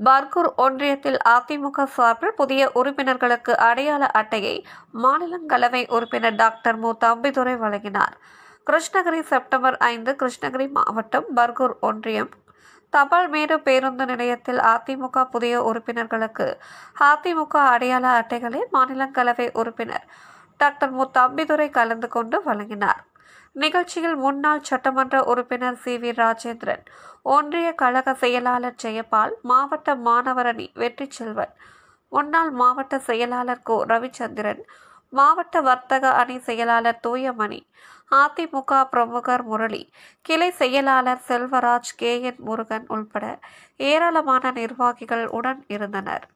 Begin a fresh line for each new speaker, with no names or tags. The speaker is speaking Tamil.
பர்கூர் ஒன்றியத்தில் அதிமுக சார்பில் புதிய உறுப்பினர்களுக்கு அடையாள அட்டையை மாநிலங்களவை உறுப்பினர் டாக்டர் மு. தம்பிதுரை வழங்கினார். கிருஷ்ணகிரி செப்டம்பர் 5 கிருஷ்ணகிரி மாவட்டம் பர்கூர் ஒன்றியம் தபால்மேடு பேருந்து நிலையத்தில் அதிமுக புதிய உறுப்பினர்களுக்கு அதிமுக அடையாள அட்டைகளை மாநிலங்களவை உறுப்பினர் டாக்டர் மு. தம்பிதுரை கலந்து கொண்டு வழங்கினார். நிகழ்ச்சியில் முன்னாள் சட்டமன்ற உறுப்பினர் சி. வி. ராஜேந்திரன், ஒன்றிய கழக செயலாளர் ஜெயபால், மாவட்ட மாணவரணி வெற்றிச்செல்வன், முன்னாள் மாவட்ட செயலாளர் கோ. ரவிச்சந்திரன், மாவட்ட வர்த்தக அணி செயலாளர் தூயமணி, அதிமுக பிரமுகர் முரளி, கிளை செயலாளர் செல்வராஜ், கே. என். முருகன் உள்பட ஏராளமான நிர்வாகிகள் உடன் இருந்தனர்.